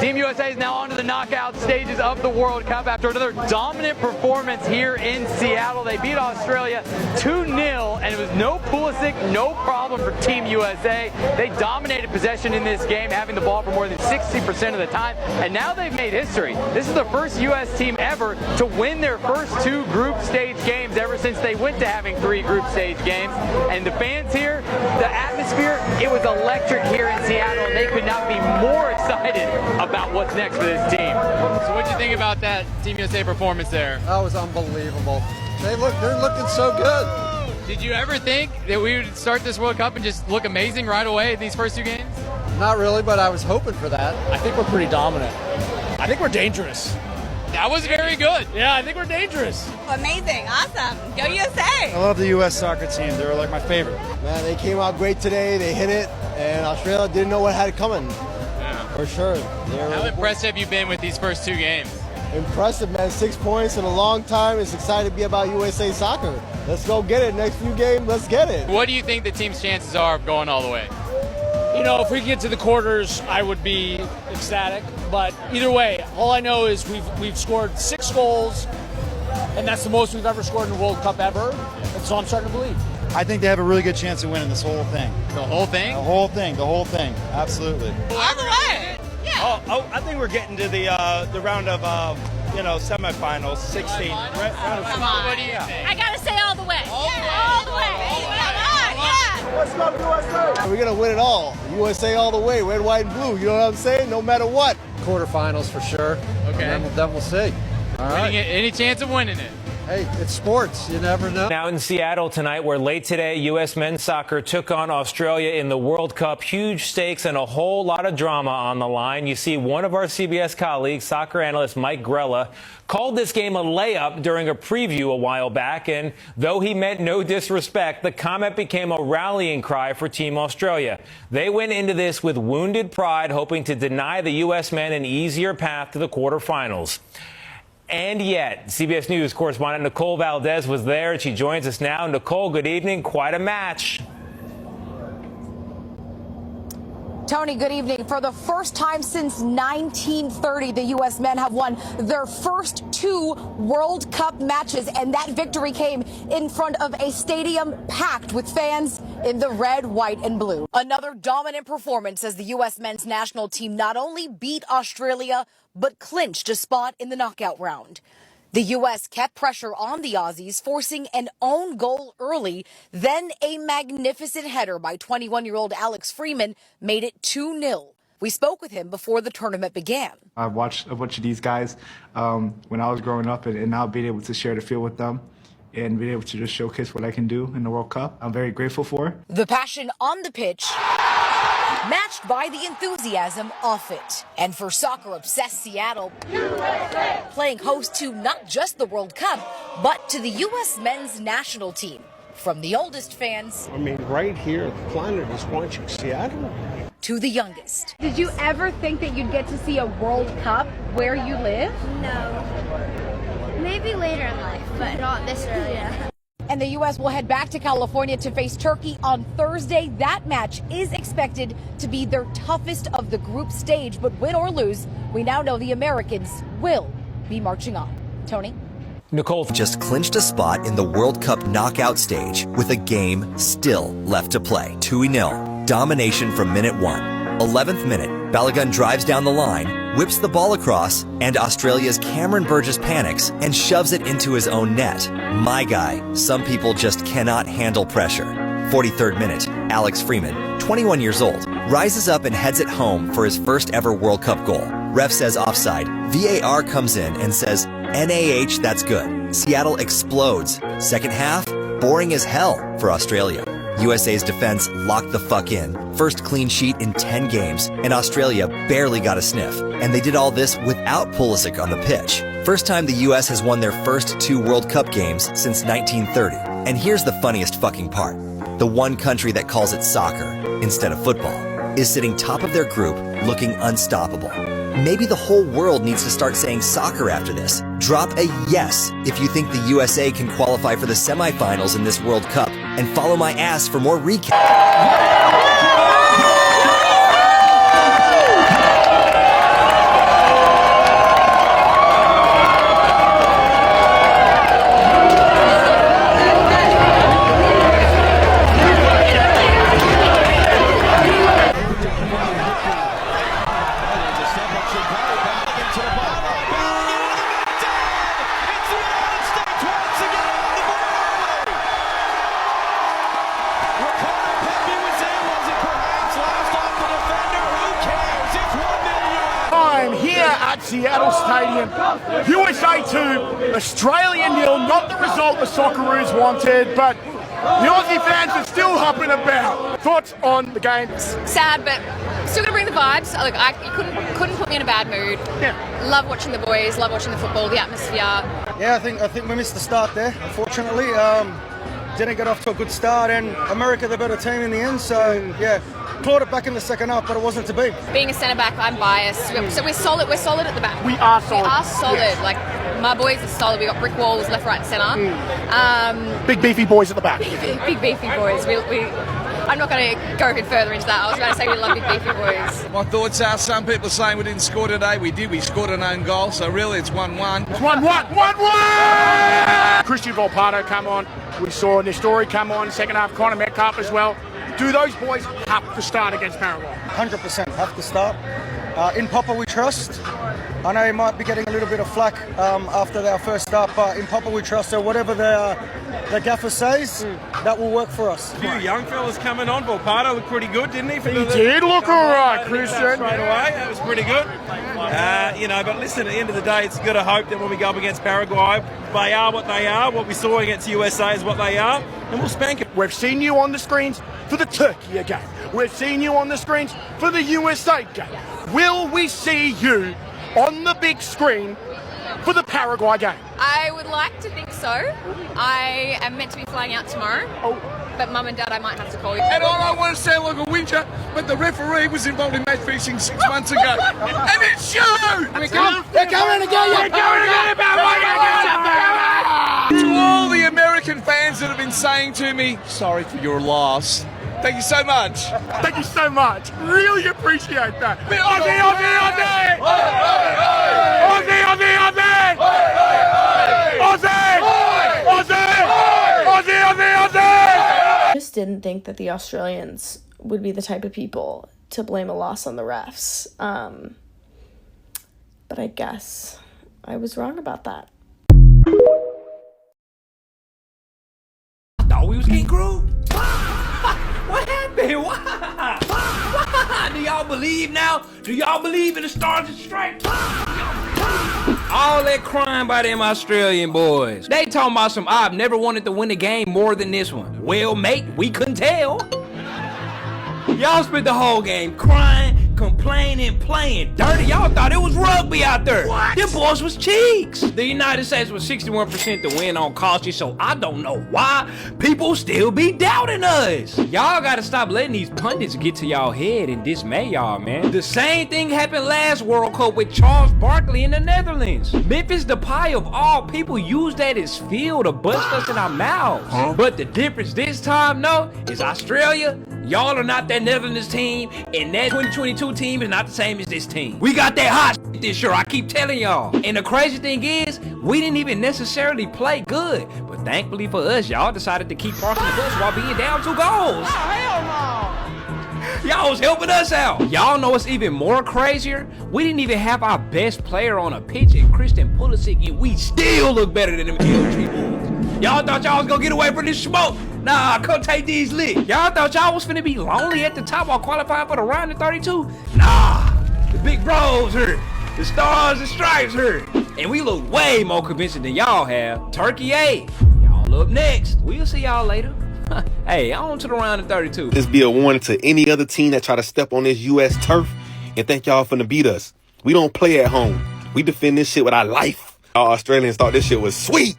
Team USA is now on to the knockout stages of the World Cup after another dominant performance here in Seattle. They beat Australia 2-0, and it was no Pulisic, no problem for Team USA. They dominated possession in this game, having the ball for more than 60% of the time, and now they've made history. This is the first U.S. team ever to win their first 2 group stage games ever since they went to having 3 group stage games. And the fans here, the atmosphere, it was electric here in Seattle, and they could not be more excited about what's next for this team. So what did you think about that Team USA performance there? That was unbelievable. They're looking so good. Did you ever think that we would start this World Cup and just look amazing right away in these first 2 games? Not really, but I was hoping for that. I think we're pretty dominant. I think we're dangerous. That was very good. Yeah, I think we're dangerous. Amazing, awesome. Go USA. I love the U.S. soccer team. They were like my favorite. Man, they came out great today. They hit it, and Australia didn't know what had coming. Yeah. For sure. How impressed have you been with these first 2 games? Impressive, man. 6 points in a long time. It's exciting to be about USA soccer. Let's go get it. Next few games, let's get it. What do you think the team's chances are of going all the way? You know, if we get to the quarters, I would be ecstatic. But either way, all I know is we've scored 6 goals, and that's the most we've ever scored in a World Cup ever. And so I'm starting to believe. I think they have a really good chance of winning this whole thing. The whole thing? The whole thing. The whole thing. Absolutely. All the way. Yeah. Oh, I think we're getting to the round of semifinals, 16. Come on. What do you think? I gotta say all the way. All the way. Come on, yeah. Let's go, USA. We're going to win it all. USA all the way. Red, white, and blue. You know what I'm saying? No matter what. Quarterfinals for sure. Okay. And then we'll see. All right. Any chance of winning it? Hey, it's sports. You never know. Now in Seattle tonight, where late today, U.S. men's soccer took on Australia in the World Cup. Huge stakes and a whole lot of drama on the line. You see, one of our CBS colleagues, soccer analyst Mike Grella, called this game a layup during a preview a while back. And though he meant no disrespect, the comment became a rallying cry for Team Australia. They went into this with wounded pride, hoping to deny the U.S. men an easier path to the quarterfinals. And yet, CBS News correspondent Nicole Valdez was there, and she joins us now. Nicole, good evening. Quite a match. Tony, good evening. For the first time since 1930, the U.S. men have won their first 2 World Cup matches, and that victory came in front of a stadium packed with fans in the red, white, and blue. Another dominant performance as the U.S. men's national team not only beat Australia, but clinched a spot in the knockout round. The U.S. kept pressure on the Aussies, forcing an own goal early. Then a magnificent header by 21-year-old Alex Freeman made it 2-0. We spoke with him before the tournament began. I watched a bunch of these guys when I was growing up, and now being able to share the field with them and being able to just showcase what I can do in the World Cup, I'm very grateful for. The passion on the pitch matched by the enthusiasm off it. And for soccer-obsessed Seattle, USA! Playing host to not just the World Cup, but to the U.S. men's national team. From the oldest fans, I mean, right here, the planet is watching Seattle. To the youngest. Did you ever think that you'd get to see a World Cup where you live? No. Maybe later in life, but not this early. Yeah. And the U.S. will head back to California to face Turkey on Thursday. That match is expected to be their toughest of the group stage. But win or lose, we now know the Americans will be marching on. Tony? Nicole just clinched a spot in the World Cup knockout stage with a game still left to play. 2-0. Domination from minute 1. 11th minute, Balogun drives down the line, whips the ball across, and Australia's Cameron Burgess panics and shoves it into his own net. My guy, some people just cannot handle pressure. 43rd minute, Alex Freeman, 21 years old, rises up and heads it home for his first ever World Cup goal. Ref says offside. VAR comes in and says, NAH, that's good. Seattle explodes. Second half, boring as hell for Australia. USA's defense locked the fuck in. First clean sheet in 10 games, and Australia barely got a sniff. And they did all this without Pulisic on the pitch. First time the US has won their first 2 World Cup games since 1930. And here's the funniest fucking part. The one country that calls it soccer instead of football is sitting top of their group looking unstoppable. Maybe the whole world needs to start saying soccer after this. Drop a yes if you think the USA can qualify for the semifinals in this World Cup, and follow my ass for more recaps. at Seattle Stadium. USA 2, Australia 0, not the result the Socceroos wanted, but the Aussie fans are still hopping about. Thoughts on the game? Sad, but still gonna bring the vibes. Look, you couldn't put me in a bad mood. Yeah. Love watching the boys, love watching the football, the atmosphere. Yeah, I think we missed the start there, unfortunately. Didn't get off to a good start, and America the better team in the end, so yeah, clawed it back in the second half, but it wasn't to be. Being a centre back, I'm biased, so we're solid at the back. We are solid. We are solid. Yes. Like, my boys are solid. We got brick walls left, right and centre. Big beefy boys at the back. Big beefy boys. I'm not going to go a bit further into that. I was going to say we love big beefy boys. My thoughts are, some people are saying we didn't score today. We did. We scored an own goal, so really it's 1-1. It's 1-1! 1-1! Christian Volpato come on. We saw Nestori come on, second half, Connor Metcalf as well. Do those boys have to start against Paraguay? 100% have to start. In Papa we trust. I know he might be getting a little bit of flack after their first start, but in Papa we trust. So whatever the gaffer says, that will work for us. A few young fellas coming on. Volpato looked pretty good, didn't he? He did look all right, Christian. Straight away, that was pretty good. But listen, at the end of the day, it's got to hope that when we go up against Paraguay, they are what they are. What we saw against USA is what they are, and we'll spank it. We've seen you on the screens for the Turkey game. We've seen you on the screens for the USA game. Will we see you on the big screen for the Paraguay game? I would like to think so. I am meant to be flying out tomorrow, but Mum and Dad, I might have to call you. And I don't want to sound like a whinger, but the referee was involved in match fixing 6 months ago. And it showed! They're coming to get you! To all the American fans that have been saying to me, sorry for your loss. Thank you so much. Thank you so much. Really appreciate that. Aussie! I just didn't think that the Australians would be the type of people to blame a loss on the refs. But I guess I was wrong about that. I thought we was getting grouped. What happened? Why? Do y'all believe now? Do y'all believe in the Stars and Stripes? All that crying by them Australian boys. They talking about some, I've never wanted to win a game more than this one. Well, mate, we couldn't tell. Y'all spent the whole game crying, complaining, playing dirty. Y'all thought it was rugby out there. What? Them boys was cheeks. The United States was 61% to win on Cauchy, so I don't know why people still be doubting us. Y'all gotta stop letting these pundits get to y'all head and dismay y'all, man. The same thing happened last World Cup with Charles Barkley in the Netherlands. Memphis Depay of all people used that as fuel to bust us in our mouths. But the difference this time, though, is Australia, y'all are not that Netherlands team, and that 2022 team is not the same as this team. We got that hot shit this year, I keep telling y'all. And the crazy thing is, we didn't even necessarily play good, but thankfully for us, y'all decided to keep parking the bus while being down 2 goals. Oh, hell no! Y'all was helping us out. Y'all know what's even more crazier? We didn't even have our best player on a pitch in Christian Pulisic, and we still look better than them LG boys. Y'all thought y'all was gonna get away from this smoke? Nah, come take these licks. Y'all thought y'all was finna be lonely at the top while qualifying for the round of 32? Nah, the big bros hurt. The Stars and Stripes hurt. And we look way more convincing than y'all have. Turkey A, y'all up next. We'll see y'all later. Hey, on to the round of 32. This be a warning to any other team that try to step on this U.S. turf and think y'all finna beat us. We don't play at home. We defend this shit with our life. Our Australians thought this shit was sweet.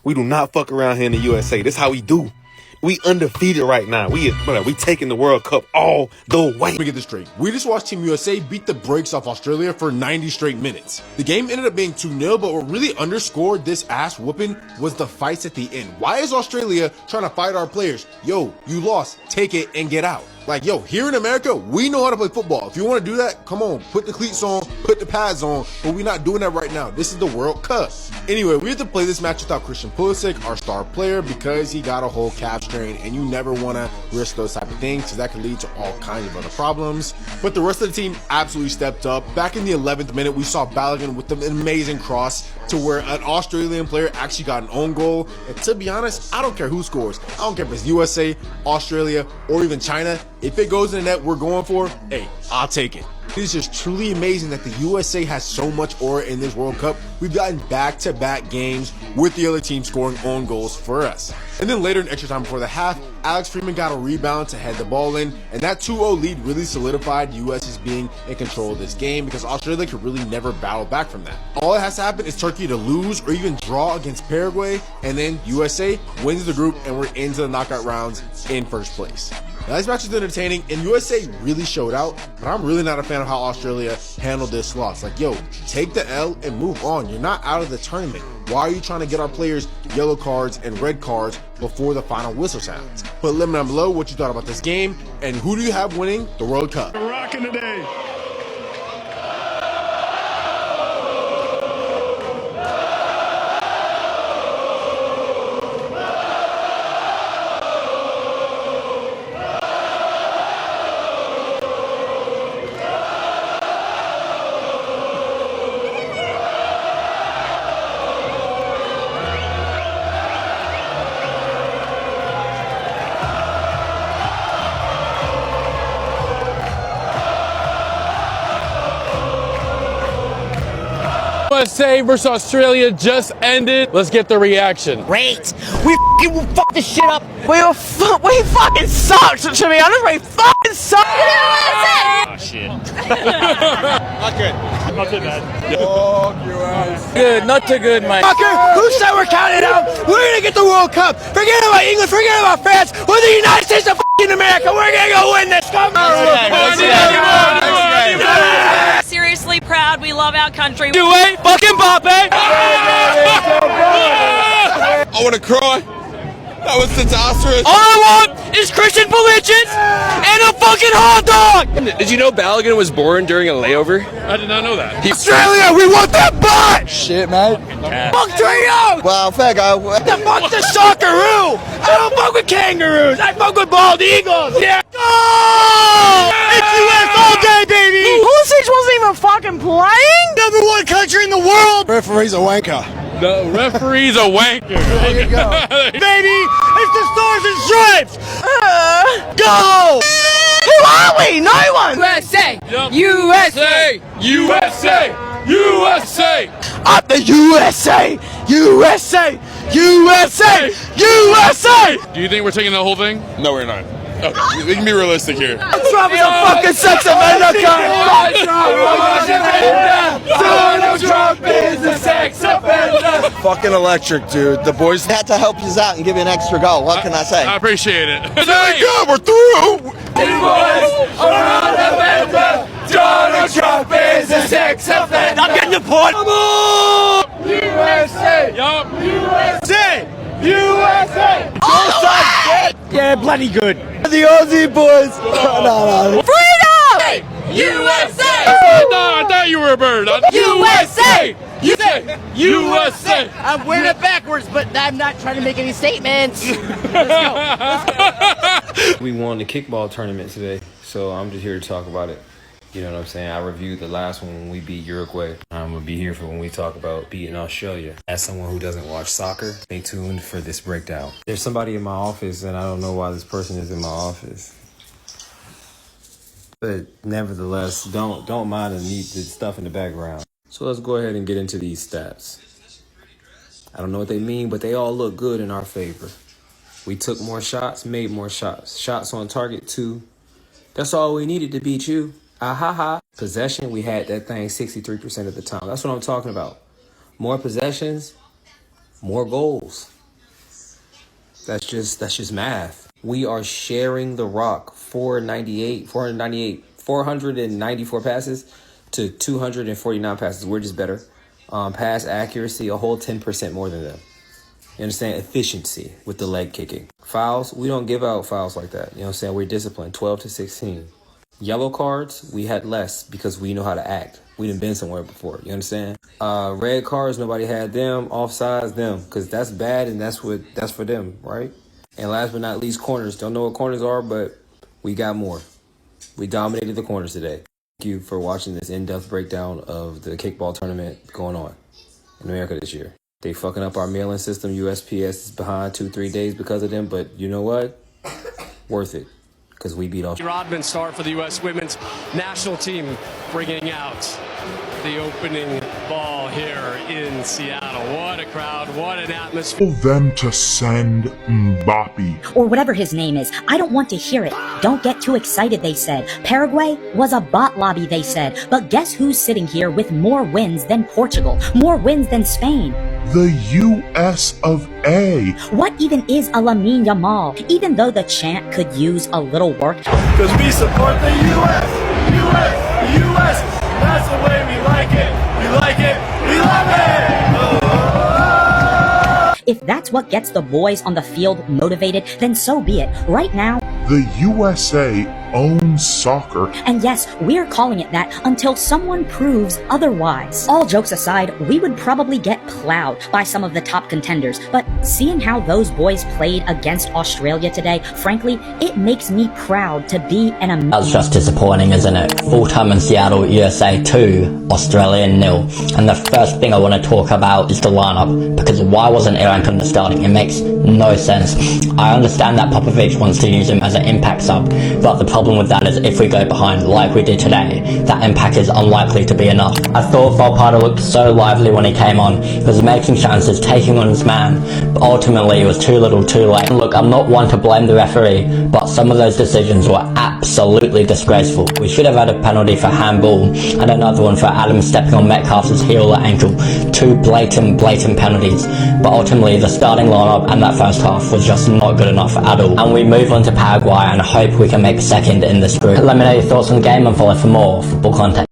We do not fuck around here in the USA. This is how we do. We undefeated right now. We taking the World Cup all the way. Let me get this straight. We just watched Team USA beat the brakes off Australia for 90 straight minutes. The game ended up being 2-0, but what really underscored this ass whooping was the fights at the end. Why is Australia trying to fight our players? Yo, you lost. Take it and get out. Like, yo, here in America, we know how to play football. If you want to do that, come on, put the cleats on, put the pads on, but we're not doing that right now. This is the World Cup. Anyway, we have to play this match without Christian Pulisic, our star player, because he got a whole calf strain, and you never want to risk those type of things, because that could lead to all kinds of other problems. But the rest of the team absolutely stepped up. Back in the 11th minute, we saw Balogun with an amazing cross to where an Australian player actually got an own goal. And to be honest, I don't care who scores. I don't care if it's USA, Australia, or even China. If it goes in the net we're going for, hey, I'll take it. It is just truly amazing that the USA has so much aura in this World Cup. We've gotten back-to-back games with the other team scoring own goals for us. And then later in extra time before the half, Alex Freeman got a rebound to head the ball in, and that 2-0 lead really solidified the US as being in control of this game because Australia could really never battle back from that. All that has to happen is Turkey to lose or even draw against Paraguay, and then USA wins the group and we're into the knockout rounds in first place. Now, this match was entertaining, and USA really showed out, but I'm really not a fan of how Australia handled this loss. Like, yo, take the L and move on. You're not out of the tournament. Why are you trying to get our players yellow cards and red cards before the final whistle sounds? Put a limit down below what you thought about this game, and who do you have winning the World Cup? We're rocking today. USA versus Australia just ended. Let's get the reaction. Great. We fucked this shit up. We fucking sucked. To be honest, we fucking sucked. Oh shit. Not good. Not too bad. Good, not too good, mate. Fucker, who said we're counting out? We're gonna get the World Cup. Forget about England. Forget about France. We're the United States of America. We're gonna go win this. Come on. Seriously proud. We love our country. You ain't fucking Mbappe. I want to cry. That was disastrous. All I want is Christian Pulisic and a fucking hot dog. Did you know Balogun was born during a layover? I did not know that. Australia, we want that butt. Shit, man. Fuck Trio. Well, fair go. The fuck the Socceroo. I don't fuck with kangaroos. I fuck with bald eagles. Yeah. Go! It's US all day, baby. Pulisic wasn't even fucking playing. #1 country in the world. Referee's a wanker. The referee's a wanker. There you go. Baby, it's the Stars and Stripes. Go. Who are we? No one. USA. Yep. USA. USA. USA. Up the USA. USA. USA. USA. Do you think we're taking the whole thing? No, we're not. Okay, we can be realistic here. Trump is a fucking sex offender. Donald Trump is a sex offender. Fucking electric, dude. The boys had to help you out and give you an extra goal. What can I say? I appreciate it. Very good. We're through. Donald Trump is a sex offender. I'm getting the point. Come on. USA. Yup. USA. USA. Yeah, bloody good. The Aussie boys. No. Freedom. USA. No, I thought you were a bird. USA. USA. I'm wearing it backwards, but I'm not trying to make any statements. We won the kickball tournament today, so I'm just here to talk about it. You know what I'm saying? I reviewed the last one when we beat Uruguay. I'm going to be here for when we talk about beating Australia. As someone who doesn't watch soccer, stay tuned for this breakdown. There's somebody in my office, and I don't know why this person is in my office. But nevertheless, don't mind the stuff in the background. So let's go ahead and get into these stats. I don't know what they mean, but they all look good in our favor. We took more shots, made more shots. Shots on target 2. That's all we needed to beat you. Possession, we had that thing 63% of the time. That's what I'm talking about. More possessions, more goals. That's just math. We are sharing the rock. 494 passes to 249 passes. We're just better. Pass accuracy, a whole 10% more than them. You understand? Efficiency with the leg kicking. Fouls, we don't give out fouls like that. You know what I'm saying? We're disciplined, 12 to 16. Yellow cards, we had less because we know how to act. We done been somewhere before, you understand? Red cards, nobody had them. Offsides, them, because that's bad and that's for them, right? And last but not least, corners. Don't know what corners are, but we got more. We dominated the corners today. Thank you for watching this in-depth breakdown of the kickball tournament going on in America this year. They fucking up our mailing system. USPS is behind 2-3 days because of them, but you know what? Worth it. because we beat Australia. Rodman start for the U.S. women's national team, bringing out the opening ball here in Seattle. What a crowd, what an atmosphere. For them to send Mbappe. Or whatever his name is. I don't want to hear it. Don't get too excited, they said. Paraguay was a bot lobby, they said. But guess who's sitting here with more wins than Portugal? More wins than Spain? The US of A. What even is a Lamine Yamal? Even though the chant could use a little work. Because we support the US! US! US! That's the way we like it! We like it! We love it! If that's what gets the boys on the field motivated, then so be it. Right now, the USA owns soccer. And yes, we're calling it that until someone proves otherwise. All jokes aside, we would probably get plowed by some of the top contenders. But seeing how those boys played against Australia today, frankly, it makes me proud to be an American. That's just disappointing, isn't it? Full time in Seattle, USA 2, Australia 0. And the first thing I want to talk about is the lineup, because why wasn't Irankun the starting? It makes no sense. I understand that Popovich wants to use him as an impact sub, but the problem with that is if we go behind like we did today, that impact is unlikely to be enough. I thought Volpato looked so lively when he came on. He was making chances, taking on his man, but ultimately it was too little too late. Look, I'm not one to blame the referee, but some of those decisions were absolutely disgraceful. We should have had a penalty for handball and another one for Adam stepping on Metcalf's heel or ankle. Two blatant penalties, but ultimately the starting lineup and that first half was just not good enough at all. And we move on to Paraguay and hope we can make second in this group. Let me know your thoughts on the game and follow for more football content.